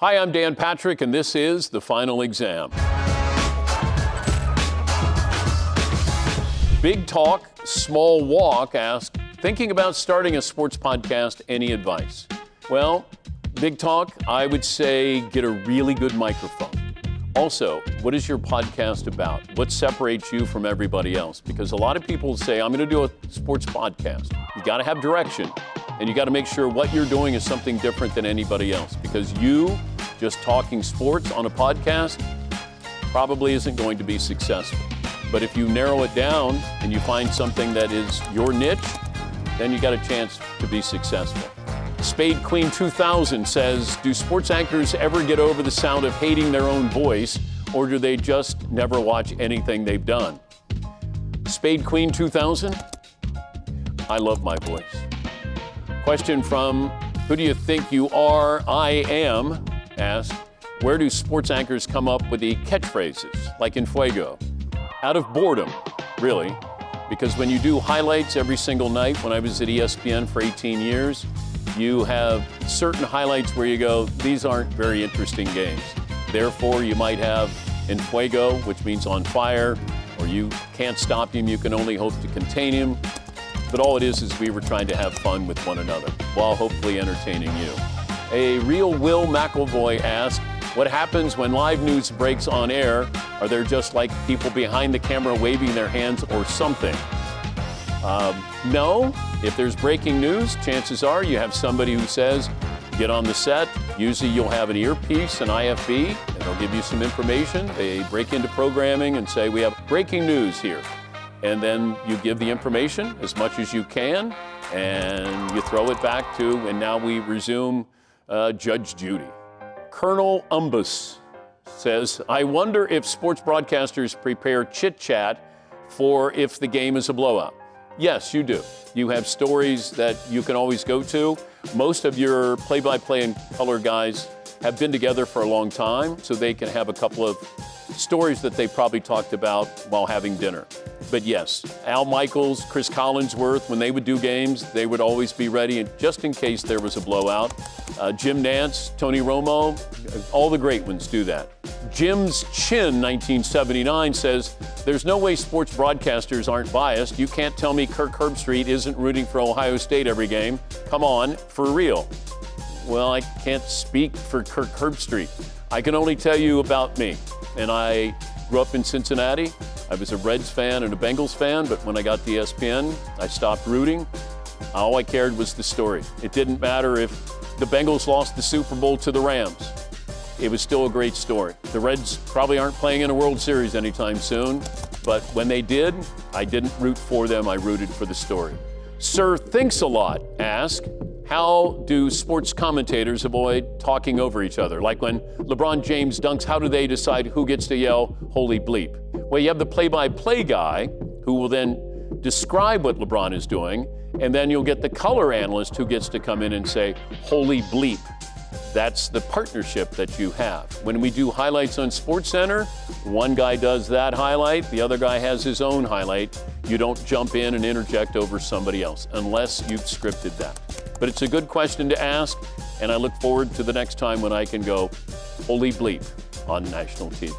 Hi, I'm Dan Patrick, and this is The Final Exam. Big Talk, Small Walk asks, thinking about starting a sports podcast, any advice? Well, Big Talk, I would say get a really good microphone. Also, what is your podcast about? What separates you from everybody else? Because a lot of people say, I'm going to do a sports podcast. You got to have direction, and you got to make sure what you're doing is something different than anybody else. Because you just talking sports on a podcast probably isn't going to be successful. But if you narrow it down and you find something that is your niche, then you got a chance to be successful. Spade Queen 2000 says, do sports anchors ever get over the sound of hating their own voice, or do they just never watch anything they've done? Spade Queen 2000, I love my voice. Question from Who Do You Think You Are? I Am asked, where do sports anchors come up with the catchphrases, like in Fuego? Out of boredom, really, because when you do highlights every single night, when I was at ESPN for 18 years, you have certain highlights where you go, these aren't very interesting games. Therefore, you might have in Fuego, which means on fire, or you can't stop him, you can only hope to contain him. But all it is we were trying to have fun with one another while hopefully entertaining you. A real Will McElvoy asked, what happens when live news breaks on air? Are there just like people behind the camera waving their hands or something? No. If there's breaking news, chances are you have somebody who says, get on the set. Usually you'll have an earpiece, an IFB, and they'll give you some information. They break into programming and say, we have breaking news here. And then you give the information as much as you can, and you throw it back to, and now we resume Judge Judy. Colonel Umbus says, I wonder if sports broadcasters prepare chit-chat for if the game is a blowout. Yes, you do. You have stories that you can always go to. Most of your play-by-play and color guys have been together for a long time, so they can have a couple of stories that they probably talked about while having dinner. But yes, Al Michaels, Chris Collinsworth, when they would do games, they would always be ready, and just in case there was a blowout. Jim Nantz, Tony Romo, all the great ones do that. Jim's Chin, 1979, says, there's no way sports broadcasters aren't biased. You can't tell me Kirk Herbstreit isn't rooting for Ohio State every game. Come on, for real. Well, I can't speak for Kirk Herbstreit. I can only tell you about me. And I grew up in Cincinnati. I was a Reds fan and a Bengals fan, but when I got to ESPN, I stopped rooting. All I cared was the story. It didn't matter if the Bengals lost the Super Bowl to the Rams. It was still a great story. The Reds probably aren't playing in a World Series anytime soon, but when they did, I didn't root for them, I rooted for the story. Sir Thinks a Lot asked, how do sports commentators avoid talking over each other? Like when LeBron James dunks, how do they decide who gets to yell, holy bleep? Well, you have the play-by-play guy who will then describe what LeBron is doing, and then you'll get the color analyst who gets to come in and say, holy bleep. That's the partnership that you have. When we do highlights on SportsCenter, one guy does that highlight, the other guy has his own highlight. You don't jump in and interject over somebody else unless you've scripted that. But it's a good question to ask, and I look forward to the next time when I can go, holy bleep, on national TV.